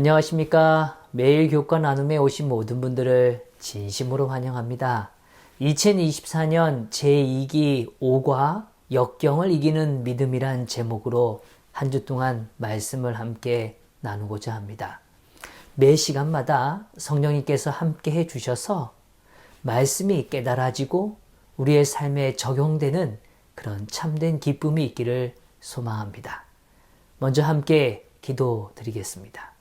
안녕하십니까. 매일 교과 나눔에 오신 모든 분들을 진심으로 환영합니다. 2024년 제2기 5과 역경을 이기는 믿음이란 제목으로 한 주 동안 말씀을 함께 나누고자 합니다. 매 시간마다 성령님께서 함께 해주셔서 말씀이 깨달아지고 우리의 삶에 적용되는 그런 참된 기쁨이 있기를 소망합니다. 먼저 함께 기도드리겠습니다.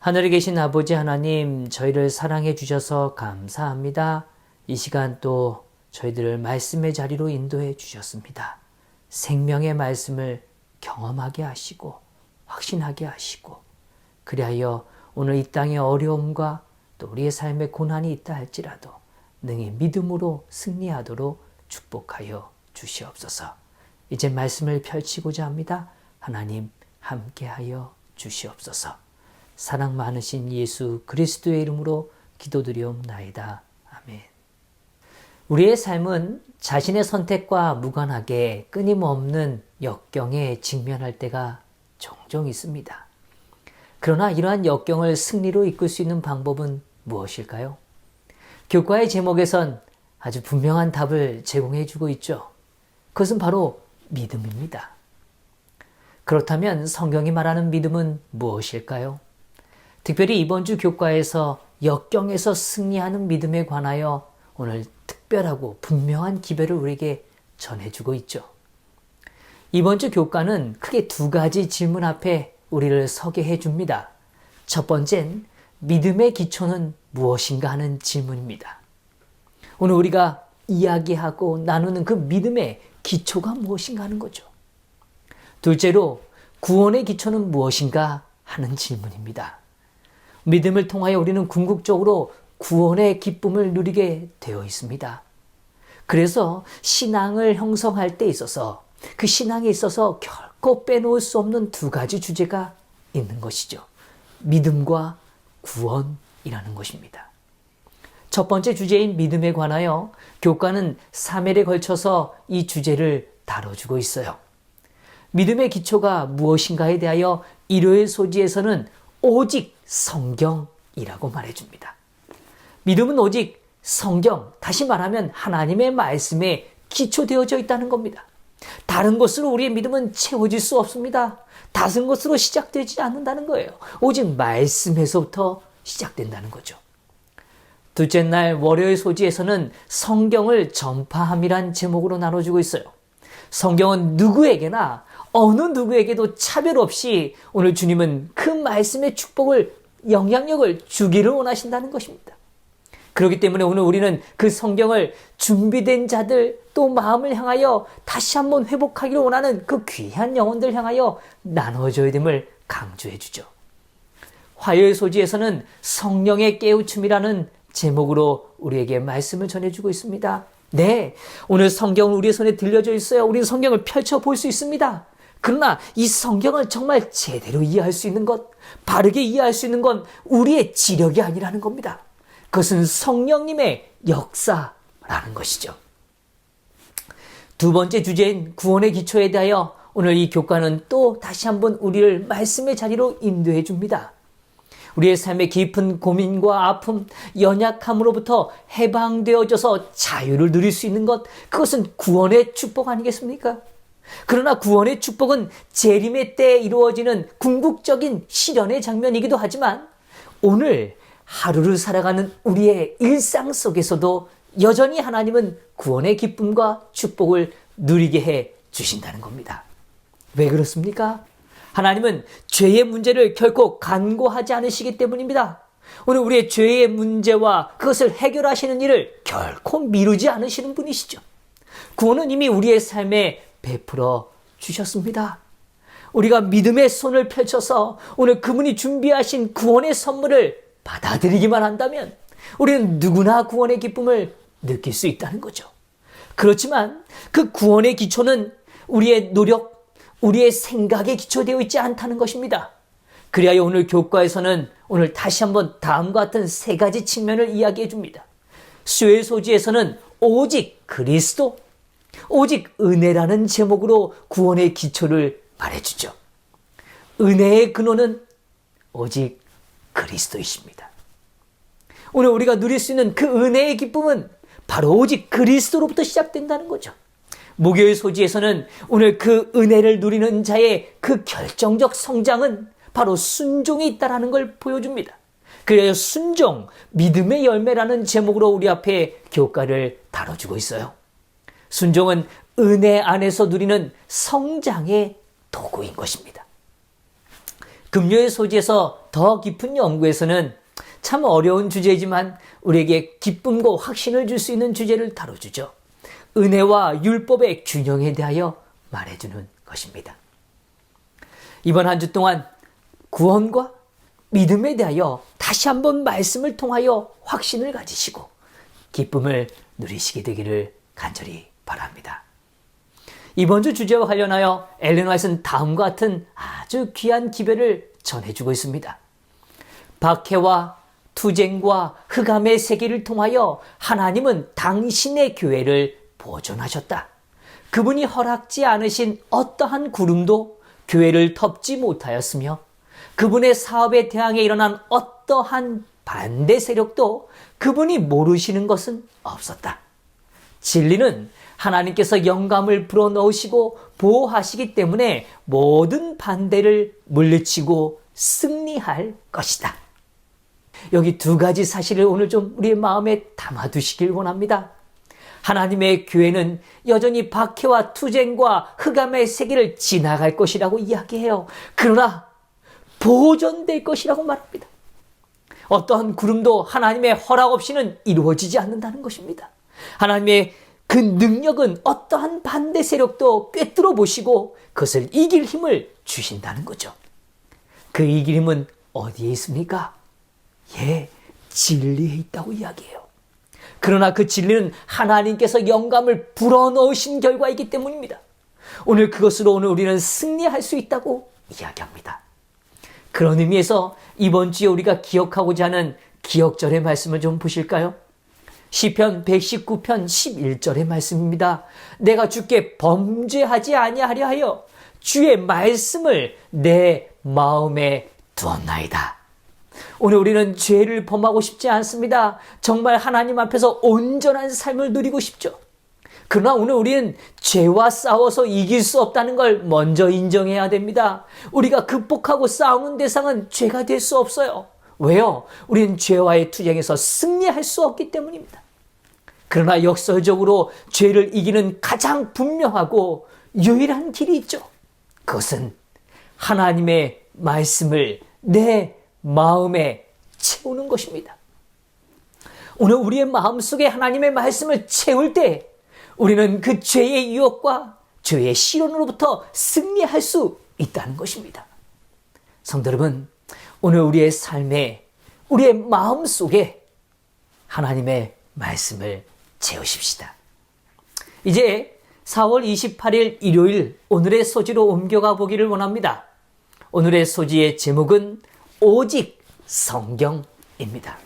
하늘에 계신 아버지 하나님, 저희를 사랑해 주셔서 감사합니다. 이 시간 또 저희들을 말씀의 자리로 인도해 주셨습니다. 생명의 말씀을 경험하게 하시고 확신하게 하시고, 그리하여 오늘 이 땅의 어려움과 또 우리의 삶의 고난이 있다 할지라도 능히 믿음으로 승리하도록 축복하여 주시옵소서. 이제 말씀을 펼치고자 합니다. 하나님 함께하여 주시옵소서. 사랑 많으신 예수 그리스도의 이름으로 기도드리옵나이다. 아멘. 우리의 삶은 자신의 선택과 무관하게 끊임없는 역경에 직면할 때가 종종 있습니다. 그러나 이러한 역경을 승리로 이끌 수 있는 방법은 무엇일까요? 교과의 제목에선 아주 분명한 답을 제공해 주고 있죠. 그것은 바로 믿음입니다. 그렇다면 성경이 말하는 믿음은 무엇일까요? 특별히 이번 주 교과에서 역경에서 승리하는 믿음에 관하여 오늘 특별하고 분명한 기별을 우리에게 전해주고 있죠. 이번 주 교과는 크게 두 가지 질문 앞에 우리를 서게 해줍니다. 첫 번째는 믿음의 기초는 무엇인가 하는 질문입니다. 오늘 우리가 이야기하고 나누는 그 믿음의 기초가 무엇인가 하는 거죠. 둘째로 구원의 기초는 무엇인가 하는 질문입니다. 믿음을 통하여 우리는 궁극적으로 구원의 기쁨을 누리게 되어 있습니다. 그래서 신앙을 형성할 때 있어서 그 신앙에 있어서 결코 빼놓을 수 없는 두 가지 주제가 있는 것이죠. 믿음과 구원이라는 것입니다. 첫 번째 주제인 믿음에 관하여 교과는 3일에 걸쳐서 이 주제를 다뤄주고 있어요. 믿음의 기초가 무엇인가에 대하여 일요일 소지에서는 오직 성경이라고 말해줍니다. 믿음은 오직 성경, 다시 말하면 하나님의 말씀에 기초되어져 있다는 겁니다. 다른 것으로 우리의 믿음은 채워질 수 없습니다. 다른 것으로 시작되지 않는다는 거예요. 오직 말씀에서부터 시작된다는 거죠. 둘째 날 월요일 소지에서는 성경을 전파함이란 제목으로 나눠주고 있어요. 성경은 누구에게나 어느 누구에게도 차별 없이 오늘 주님은 그 말씀의 축복을, 영향력을 주기를 원하신다는 것입니다. 그렇기 때문에 오늘 우리는 그 성경을 준비된 자들, 또 마음을 향하여 다시 한번 회복하기를 원하는 그 귀한 영혼들 향하여 나눠줘야 됨을 강조해 주죠. 화요일 소지에서는 성령의 깨우침이라는 제목으로 우리에게 말씀을 전해주고 있습니다. 네, 오늘 성경은 우리의 손에 들려져 있어요. 우리는 성경을 펼쳐볼 수 있습니다. 그러나 이 성경을 정말 제대로 이해할 수 있는 것, 바르게 이해할 수 있는 건 우리의 지력이 아니라는 겁니다. 그것은 성령님의 역사라는 것이죠. 두 번째 주제인 구원의 기초에 대하여 오늘 이 교과는 또 다시 한번 우리를 말씀의 자리로 인도해 줍니다. 우리의 삶의 깊은 고민과 아픔, 연약함으로부터 해방되어져서 자유를 누릴 수 있는 것, 그것은 구원의 축복 아니겠습니까? 그러나 구원의 축복은 재림의 때에 이루어지는 궁극적인 실현의 장면이기도 하지만 오늘 하루를 살아가는 우리의 일상 속에서도 여전히 하나님은 구원의 기쁨과 축복을 누리게 해 주신다는 겁니다. 왜 그렇습니까? 하나님은 죄의 문제를 결코 간과하지 않으시기 때문입니다. 오늘 우리의 죄의 문제와 그것을 해결하시는 일을 결코 미루지 않으시는 분이시죠. 구원은 이미 우리의 삶에 베풀어 주셨습니다. 우리가 믿음의 손을 펼쳐서 오늘 그분이 준비하신 구원의 선물을 받아들이기만 한다면 우리는 누구나 구원의 기쁨을 느낄 수 있다는 거죠. 그렇지만 그 구원의 기초는 우리의 노력, 우리의 생각에 기초되어 있지 않다는 것입니다. 그리하여 오늘 교과에서는 오늘 다시 한번 다음과 같은 세 가지 측면을 이야기해 줍니다. 수요일 소지에서는 오직 그리스도, 오직 은혜라는 제목으로 구원의 기초를 말해주죠. 은혜의 근원은 오직 그리스도이십니다. 오늘 우리가 누릴 수 있는 그 은혜의 기쁨은 바로 오직 그리스도로부터 시작된다는 거죠. 목요일 소지에서는 오늘 그 은혜를 누리는 자의 그 결정적 성장은 바로 순종에 있다는 걸 보여줍니다. 그래서 순종, 믿음의 열매라는 제목으로 우리 앞에 교과를 다뤄주고 있어요. 순종은 은혜 안에서 누리는 성장의 도구인 것입니다. 금요일 소지에서 더 깊은 연구에서는 참 어려운 주제이지만 우리에게 기쁨과 확신을 줄 수 있는 주제를 다뤄주죠. 은혜와 율법의 균형에 대하여 말해주는 것입니다. 이번 한 주 동안 구원과 믿음에 대하여 다시 한번 말씀을 통하여 확신을 가지시고 기쁨을 누리시게 되기를 간절히 바랍니다. 이번 주 주제와 관련하여 엘렌 화이트는 다음과 같은 아주 귀한 기별을 전해주고 있습니다. 박해와 투쟁과 흑암의 세계를 통하여 하나님은 당신의 교회를 보존하셨다. 그분이 허락지 않으신 어떠한 구름도 교회를 덮지 못하였으며 그분의 사업에 대항해 일어난 어떠한 반대 세력도 그분이 모르시는 것은 없었다. 진리는 하나님께서 영감을 불어넣으시고 보호하시기 때문에 모든 반대를 물리치고 승리할 것이다. 여기 두 가지 사실을 오늘 좀 우리의 마음에 담아두시길 원합니다. 하나님의 교회는 여전히 박해와 투쟁과 흑암의 세계를 지나갈 것이라고 이야기해요. 그러나 보존될 것이라고 말합니다. 어떠한 구름도 하나님의 허락 없이는 이루어지지 않는다는 것입니다. 하나님의 그 능력은 어떠한 반대 세력도 꿰뚫어 보시고 그것을 이길 힘을 주신다는 거죠. 그 이길 힘은 어디에 있습니까? 진리에 있다고 이야기해요. 그러나 그 진리는 하나님께서 영감을 불어넣으신 결과이기 때문입니다. 오늘 그것으로 우리는 승리할 수 있다고 이야기합니다. 그런 의미에서 이번 주에 우리가 기억하고자 하는 기억절의 말씀을 좀 보실까요? 시편 119편 11절의 말씀입니다. 내가 주께 범죄하지 아니하려 하여 주의 말씀을 내 마음에 두었나이다. 오늘 우리는 죄를 범하고 싶지 않습니다. 정말 하나님 앞에서 온전한 삶을 누리고 싶죠. 그러나 오늘 우리는 죄와 싸워서 이길 수 없다는 걸 먼저 인정해야 됩니다. 우리가 극복하고 싸우는 대상은 죄가 될 수 없어요. 왜요? 우리는 죄와의 투쟁에서 승리할 수 없기 때문입니다. 그러나 역설적으로 죄를 이기는 가장 분명하고 유일한 길이 있죠. 그것은 하나님의 말씀을 내 마음에 채우는 것입니다. 오늘 우리의 마음속에 하나님의 말씀을 채울 때 우리는 그 죄의 유혹과 죄의 시련으로부터 승리할 수 있다는 것입니다. 성도 여러분, 오늘 우리의 삶에 우리의 마음속에 하나님의 말씀을 채우십시다. 이제 4월 28일 일요일 오늘의 소지로 옮겨가 보기를 원합니다. 오늘의 소지의 제목은 오직 성경입니다.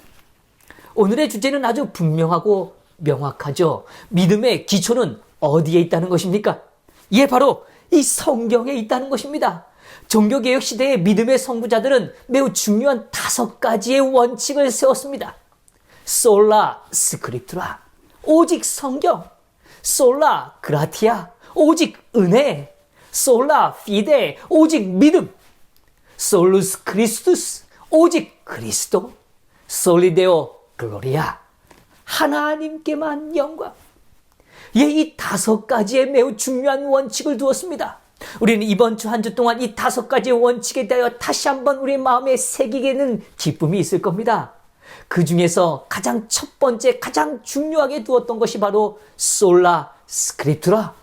오늘의 주제는 아주 분명하고 명확하죠. 믿음의 기초는 어디에 있다는 것입니까? 바로 이 성경에 있다는 것입니다. 종교개혁 시대의 믿음의 선구자들은 매우 중요한 5가지의 원칙을 세웠습니다. 솔라 스크립투라, 오직 성경. 솔라 그라티아, 오직 은혜. 솔라 피데, 오직 믿음. 솔루스 크리스투스, 오직 그리스도. 솔리데오 글로리아, 하나님께만 영광. 이 5가지의 매우 중요한 원칙을 두었습니다. 우리는 이번 주 한 주 동안 이 5가지의 원칙에 대하여 다시 한번 우리의 마음에 새기게 되는 기쁨이 있을 겁니다. 그 중에서 가장 첫 번째, 가장 중요하게 두었던 것이 바로 솔라 스크립투라,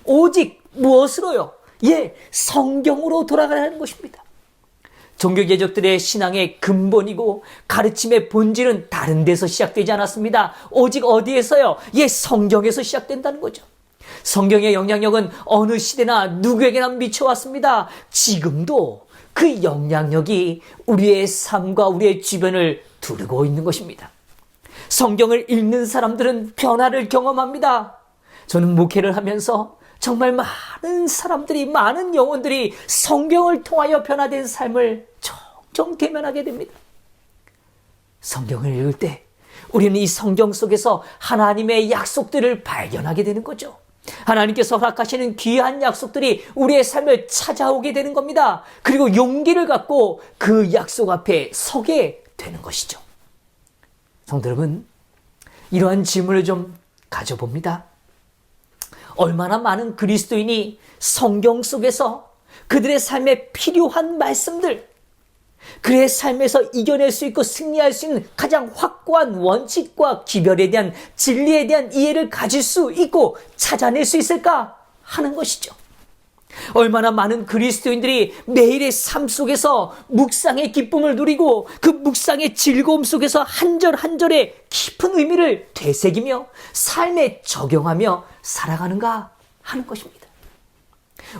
오직 무엇으로요? 성경으로 돌아가라는 것입니다. 종교개혁들의 신앙의 근본이고 가르침의 본질은 다른 데서 시작되지 않았습니다. 오직 어디에서요? 성경에서 시작된다는 거죠. 성경의 영향력은 어느 시대나 누구에게나 미쳐왔습니다. 지금도 그 영향력이 우리의 삶과 우리의 주변을 두르고 있는 것입니다. 성경을 읽는 사람들은 변화를 경험합니다. 저는 목회를 하면서 정말 많은 사람들이, 많은 영혼들이 성경을 통하여 변화된 삶을 종종 대면하게 됩니다. 성경을 읽을 때 우리는 이 성경 속에서 하나님의 약속들을 발견하게 되는 거죠. 하나님께서 허락하시는 귀한 약속들이 우리의 삶을 찾아오게 되는 겁니다. 그리고 용기를 갖고 그 약속 앞에 서게 되는 것이죠. 성도 여러분, 이러한 질문을 좀 가져봅니다. 얼마나 많은 그리스도인이 성경 속에서 그들의 삶에 필요한 말씀들, 그의 삶에서 이겨낼 수 있고 승리할 수 있는 가장 확고한 원칙과 기별에 대한 진리에 대한 이해를 가질 수 있고 찾아낼 수 있을까 하는 것이죠. 얼마나 많은 그리스도인들이 매일의 삶 속에서 묵상의 기쁨을 누리고 그 묵상의 즐거움 속에서 한 절 한 절의 깊은 의미를 되새기며 삶에 적용하며 살아가는가 하는 것입니다.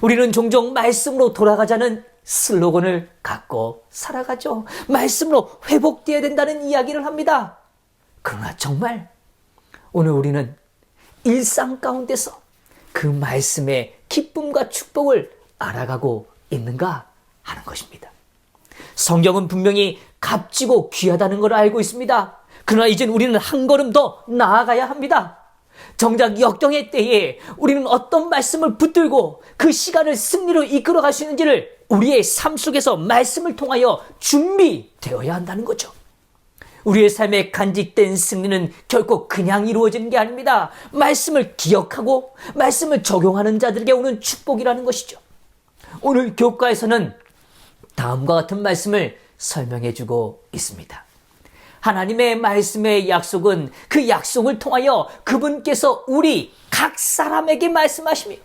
우리는 종종 말씀으로 돌아가자는 슬로건을 갖고 살아가죠. 말씀으로 회복되어야 된다는 이야기를 합니다. 그러나 정말 오늘 우리는 일상 가운데서 그 말씀의 기쁨과 축복을 알아가고 있는가 하는 것입니다. 성경은 분명히 값지고 귀하다는 걸 알고 있습니다. 그러나 이젠 우리는 한 걸음 더 나아가야 합니다. 정작 역경의 때에 우리는 어떤 말씀을 붙들고 그 시간을 승리로 이끌어갈 수 있는지를 우리의 삶 속에서 말씀을 통하여 준비되어야 한다는 거죠. 우리의 삶에 간직된 승리는 결코 그냥 이루어지는 게 아닙니다. 말씀을 기억하고 말씀을 적용하는 자들에게 오는 축복이라는 것이죠. 오늘 교과에서는 다음과 같은 말씀을 설명해주고 있습니다. 하나님의 말씀의 약속은 그 약속을 통하여 그분께서 우리 각 사람에게 말씀하시며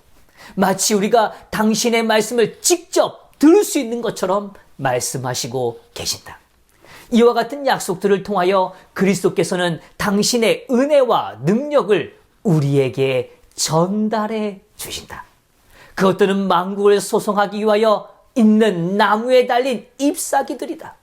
마치 우리가 당신의 말씀을 직접 들을 수 있는 것처럼 말씀하시고 계신다. 이와 같은 약속들을 통하여 그리스도께서는 당신의 은혜와 능력을 우리에게 전달해 주신다. 그것들은 만국을 소송하기 위하여 있는 나무에 달린 잎사귀들이다.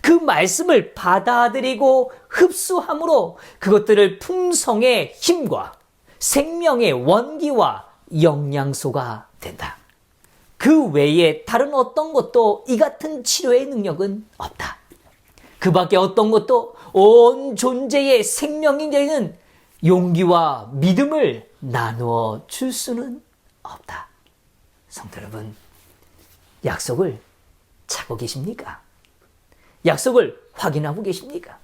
그 말씀을 받아들이고 흡수함으로 그것들을 품성의 힘과 생명의 원기와 영양소가 된다. 그 외에 다른 어떤 것도 이 같은 치료의 능력은 없다. 그 밖에 어떤 것도 온 존재의 생명이 되는 용기와 믿음을 나누어 줄 수는 없다. 성도 여러분, 약속을 찾고 계십니까? 약속을 확인하고 계십니까?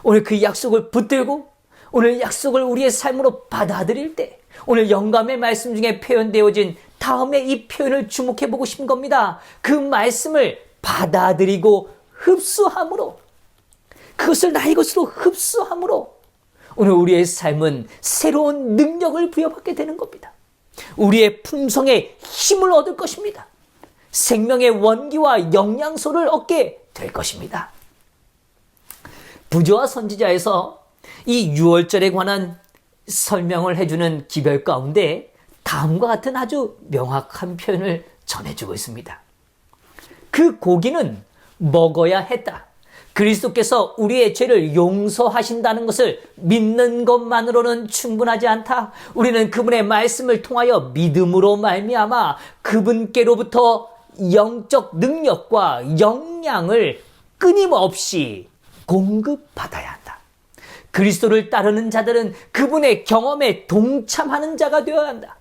오늘 그 약속을 붙들고 오늘 약속을 우리의 삶으로 받아들일 때 오늘 영감의 말씀 중에 표현되어진 다음에 이 표현을 주목해 보고 싶은 겁니다. 그 말씀을 받아들이고 흡수함으로 그것을 나의 것으로 흡수함으로 오늘 우리의 삶은 새로운 능력을 부여받게 되는 겁니다. 우리의 품성에 힘을 얻을 것입니다. 생명의 원기와 영양소를 얻게 될 것입니다. 부조와 선지자에서 이 유월절에 관한 설명을 해주는 기별 가운데 다음과 같은 아주 명확한 표현을 전해주고 있습니다. 그 고기는 먹어야 했다. 그리스도께서 우리의 죄를 용서하신다는 것을 믿는 것만으로는 충분하지 않다. 우리는 그분의 말씀을 통하여 믿음으로 말미암아 그분께로부터 영적 능력과 영양을 끊임없이 공급받아야 한다. 그리스도를 따르는 자들은 그분의 경험에 동참하는 자가 되어야 한다.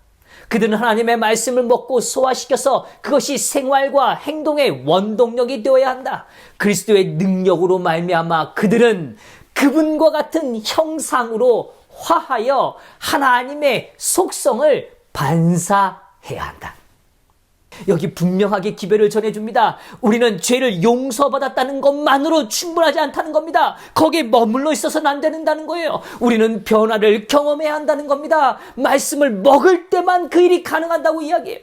그들은 하나님의 말씀을 먹고 소화시켜서 그것이 생활과 행동의 원동력이 되어야 한다. 그리스도의 능력으로 말미암아 그들은 그분과 같은 형상으로 화하여 하나님의 속성을 반사해야 한다. 여기 분명하게 기별을 전해줍니다. 우리는 죄를 용서받았다는 것만으로 충분하지 않다는 겁니다. 거기에 머물러 있어서는 안 된다는 거예요. 우리는 변화를 경험해야 한다는 겁니다. 말씀을 먹을 때만 그 일이 가능하다고 이야기해요.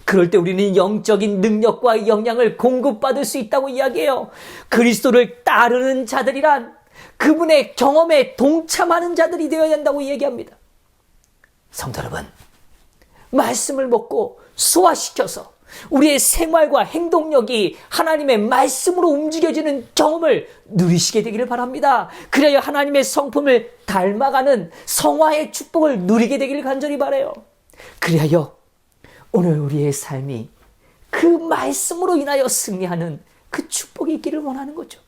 그럴 때 우리는 영적인 능력과 영향을 공급받을 수 있다고 이야기해요. 그리스도를 따르는 자들이란 그분의 경험에 동참하는 자들이 되어야 된다고 얘기합니다. 성도 여러분, 말씀을 먹고 소화시켜서 우리의 생활과 행동력이 하나님의 말씀으로 움직여지는 경험을 누리시게 되기를 바랍니다. 그래야 하나님의 성품을 닮아가는 성화의 축복을 누리게 되기를 간절히 바라요. 그래야 오늘 우리의 삶이 그 말씀으로 인하여 승리하는 그 축복이 있기를 원하는 거죠.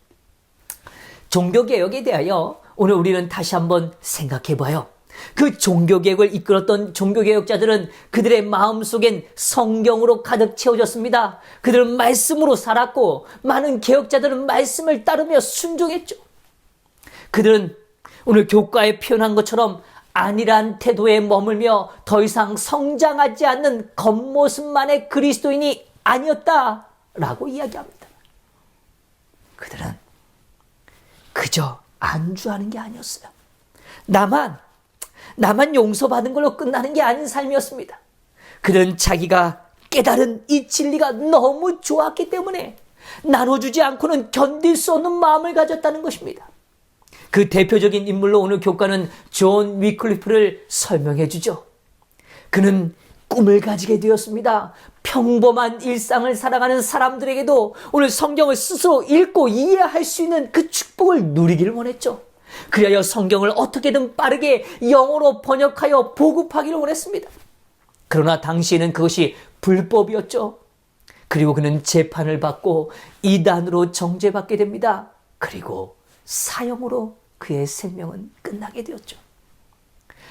종교개혁에 대하여 오늘 우리는 다시 한번 생각해 봐요. 그 종교개혁을 이끌었던 종교개혁자들은 그들의 마음속엔 성경으로 가득 채워졌습니다. 그들은 말씀으로 살았고 많은 개혁자들은 말씀을 따르며 순종했죠. 그들은 오늘 교과에 표현한 것처럼 안일한 태도에 머물며 더 이상 성장하지 않는 겉모습만의 그리스도인이 아니었다라고 이야기합니다. 그들은 그저 안주하는 게 아니었어요. 나만 용서받은 걸로 끝나는 게 아닌 삶이었습니다. 그는 자기가 깨달은 이 진리가 너무 좋았기 때문에 나눠주지 않고는 견딜 수 없는 마음을 가졌다는 것입니다. 그 대표적인 인물로 오늘 교과는 존 위클리프를 설명해 주죠. 그는 꿈을 가지게 되었습니다. 평범한 일상을 살아가는 사람들에게도 오늘 성경을 스스로 읽고 이해할 수 있는 그 축복을 누리기를 원했죠. 그리하여 성경을 어떻게든 빠르게 영어로 번역하여 보급하기를 원했습니다. 그러나 당시에는 그것이 불법이었죠. 그리고 그는 재판을 받고 이단으로 정죄받게 됩니다. 그리고 사형으로 그의 생명은 끝나게 되었죠.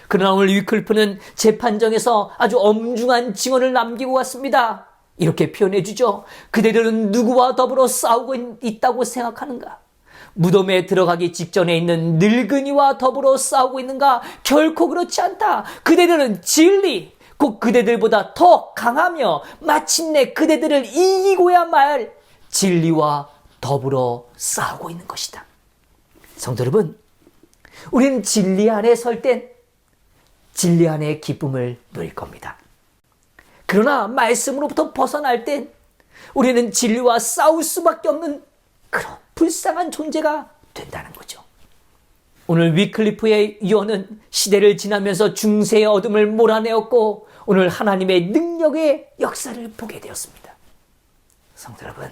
그러나 오늘 위클리프는 재판정에서 아주 엄중한 증언을 남기고 왔습니다. 이렇게 표현해 주죠. 그대들은 누구와 더불어 싸우고 있다고 생각하는가? 무덤에 들어가기 직전에 있는 늙은이와 더불어 싸우고 있는가? 결코 그렇지 않다. 그대들은 진리, 곧 그대들보다 더 강하며 마침내 그대들을 이기고야 말 진리와 더불어 싸우고 있는 것이다. 성도 여러분, 우리는 진리 안에 설 땐 진리 안의 기쁨을 누릴 겁니다. 그러나 말씀으로부터 벗어날 땐 우리는 진리와 싸울 수밖에 없는 그런 불쌍한 존재가 된다는 거죠. 오늘 위클리프의 유언은 시대를 지나면서 중세의 어둠을 몰아내었고 오늘 하나님의 능력의 역사를 보게 되었습니다. 성도 여러분,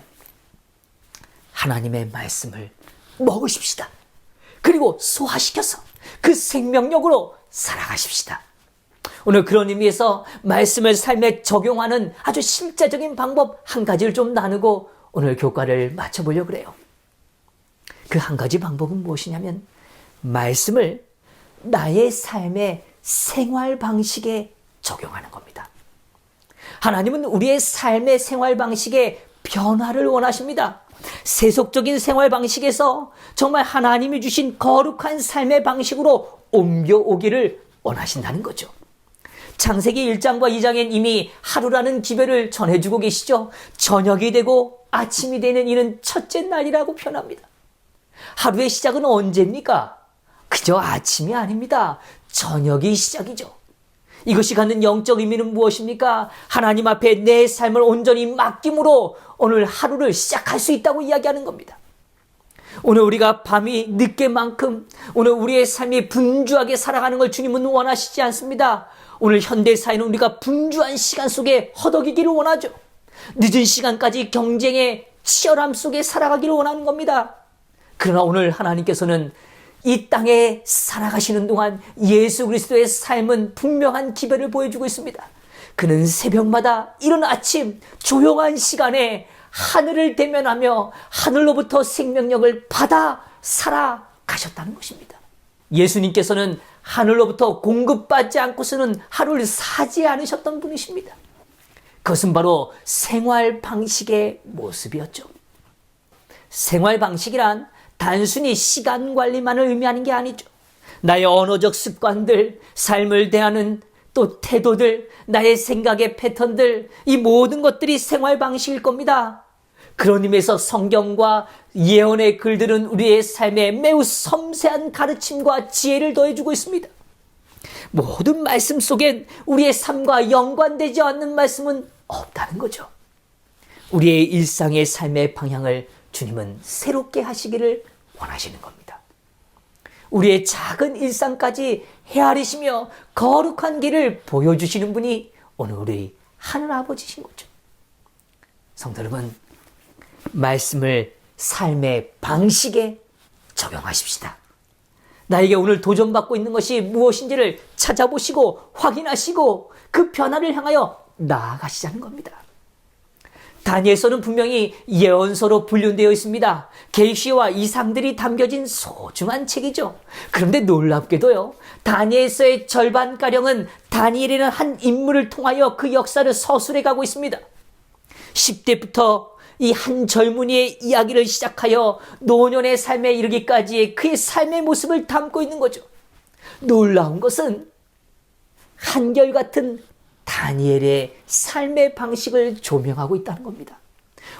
하나님의 말씀을 먹으십시다. 그리고 소화시켜서 그 생명력으로 살아가십시다. 오늘 그런 의미에서 말씀을 삶에 적용하는 아주 실제적인 방법 한 가지를 좀 나누고 오늘 교과를 마쳐보려고 그래요. 그 한 가지 방법은 무엇이냐면 말씀을 나의 삶의 생활 방식에 적용하는 겁니다. 하나님은 우리의 삶의 생활 방식에 변화를 원하십니다. 세속적인 생활 방식에서 정말 하나님이 주신 거룩한 삶의 방식으로 옮겨오기를 원하신다는 거죠. 창세기 1장과 2장엔 이미 하루라는 기별을 전해주고 계시죠. 저녁이 되고 아침이 되는 이는 첫째 날이라고 표현합니다. 하루의 시작은 언제입니까? 그저 아침이 아닙니다. 저녁이 시작이죠. 이것이 갖는 영적 의미는 무엇입니까? 하나님 앞에 내 삶을 온전히 맡김으로 오늘 하루를 시작할 수 있다고 이야기하는 겁니다. 오늘 우리가 밤이 늦게만큼 오늘 우리의 삶이 분주하게 살아가는 걸 주님은 원하시지 않습니다. 오늘 현대사회는 우리가 분주한 시간 속에 허덕이기를 원하죠. 늦은 시간까지 경쟁의 치열함 속에 살아가기를 원하는 겁니다. 그러나 오늘 하나님께서는 이 땅에 살아가시는 동안 예수 그리스도의 삶은 분명한 기별을 보여주고 있습니다. 그는 새벽마다 이른 아침 조용한 시간에 하늘을 대면하며 하늘로부터 생명력을 받아 살아가셨다는 것입니다. 예수님께서는 하늘로부터 공급받지 않고서는 하루를 사지 않으셨던 분이십니다. 그것은 바로 생활 방식의 모습이었죠. 생활 방식이란 단순히 시간 관리만을 의미하는 게 아니죠. 나의 언어적 습관들, 삶을 대하는 또 태도들, 나의 생각의 패턴들, 이 모든 것들이 생활 방식일 겁니다. 그런 의미에서 성경과 예언의 글들은 우리의 삶에 매우 섬세한 가르침과 지혜를 더해주고 있습니다. 모든 말씀 속엔 우리의 삶과 연관되지 않는 말씀은 없다는 거죠. 우리의 일상의 삶의 방향을 주님은 새롭게 하시기를 원하시는 겁니다. 우리의 작은 일상까지 헤아리시며 거룩한 길을 보여주시는 분이 오늘 우리 하늘 아버지신 거죠. 성도 여러분, 말씀을 삶의 방식에 적용하십시다. 나에게 오늘 도전받고 있는 것이 무엇인지를 찾아보시고 확인하시고 그 변화를 향하여 나아가시자는 겁니다. 다니엘서는 분명히 예언서로 분류되어 있습니다. 계시와 이상들이 담겨진 소중한 책이죠. 그런데 놀랍게도요, 다니엘서의 절반가량은 다니엘이라는 한 인물을 통하여 그 역사를 서술해 가고 있습니다. 10대부터 이 한 젊은이의 이야기를 시작하여 노년의 삶에 이르기까지의 그의 삶의 모습을 담고 있는 거죠. 놀라운 것은 한결같은 다니엘의 삶의 방식을 조명하고 있다는 겁니다.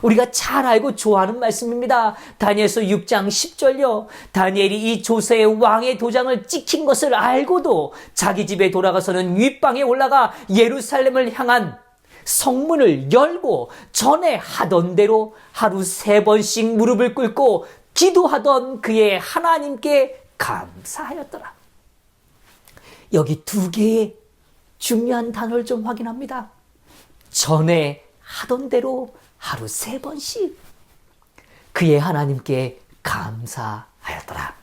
우리가 잘 알고 좋아하는 말씀입니다. 다니엘서 6장 10절요. 다니엘이 이 조세의 왕의 도장을 찍힌 것을 알고도 자기 집에 돌아가서는 윗방에 올라가 예루살렘을 향한 성문을 열고 전에 하던 대로 하루 3번씩 무릎을 꿇고 기도하던 그의 하나님께 감사하였더라. 여기 2개의 중요한 단어를 좀 확인합니다. 전에 하던 대로 하루 3번씩 그의 하나님께 감사하였더라.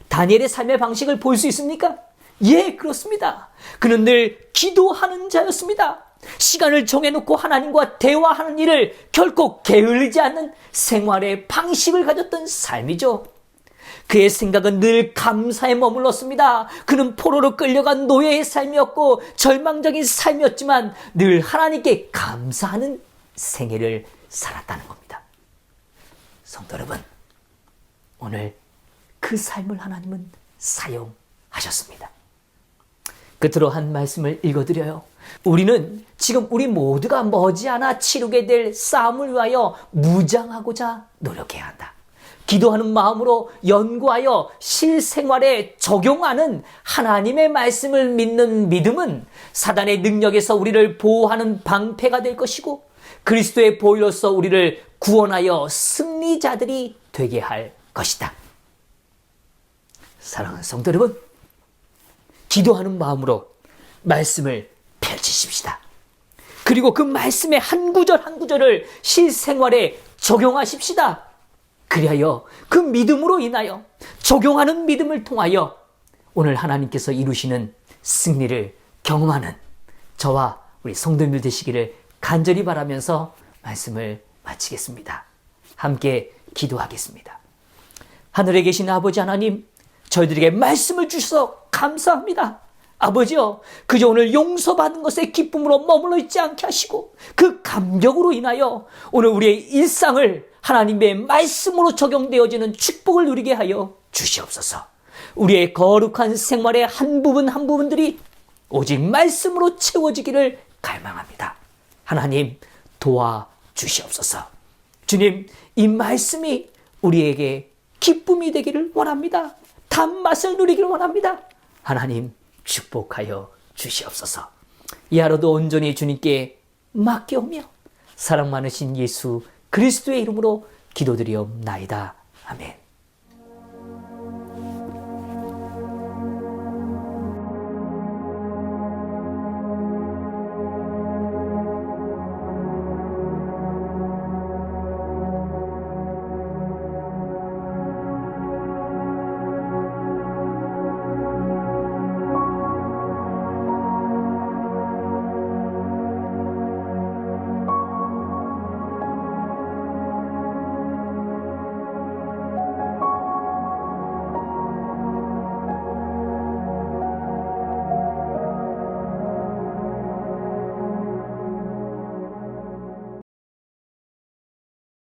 다니엘의 삶의 방식을 볼 수 있습니까? 예, 그렇습니다. 그는 늘 기도하는 자였습니다. 시간을 정해놓고 하나님과 대화하는 일을 결코 게을리지 않는 생활의 방식을 가졌던 삶이죠. 그의 생각은 늘 감사에 머물렀습니다. 그는 포로로 끌려간 노예의 삶이었고 절망적인 삶이었지만 늘 하나님께 감사하는 생애를 살았다는 겁니다. 성도 여러분, 오늘 그 삶을 하나님은 사용하셨습니다. 끝으로 한 말씀을 읽어드려요. 우리는 지금 우리 모두가 머지않아 치르게 될 싸움을 위하여 무장하고자 노력해야 한다. 기도하는 마음으로 연구하여 실생활에 적용하는 하나님의 말씀을 믿는 믿음은 사단의 능력에서 우리를 보호하는 방패가 될 것이고 그리스도의 보혈로서 우리를 구원하여 승리자들이 되게 할 것이다. 사랑하는 성도 여러분, 기도하는 마음으로 말씀을 펼치십시다. 그리고 그 말씀의 한 구절 한 구절을 실생활에 적용하십시다. 그리하여 그 믿음으로 인하여 적용하는 믿음을 통하여 오늘 하나님께서 이루시는 승리를 경험하는 저와 우리 성도님들 되시기를 간절히 바라면서 말씀을 마치겠습니다. 함께 기도하겠습니다. 하늘에 계신 아버지 하나님, 저희들에게 말씀을 주셔서 감사합니다. 아버지요, 그저 오늘 용서받은 것의 기쁨으로 머물러 있지 않게 하시고 그 감격으로 인하여 오늘 우리의 일상을 하나님의 말씀으로 적용되어지는 축복을 누리게 하여 주시옵소서. 우리의 거룩한 생활의 한 부분 한 부분들이 오직 말씀으로 채워지기를 갈망합니다. 하나님 도와주시옵소서. 주님, 이 말씀이 우리에게 기쁨이 되기를 원합니다. 단맛을 누리기를 원합니다. 하나님 축복하여 주시옵소서. 이 하루도 온전히 주님께 맡겨오며 사랑 많으신 예수 그리스도의 이름으로 기도드리옵나이다. 아멘.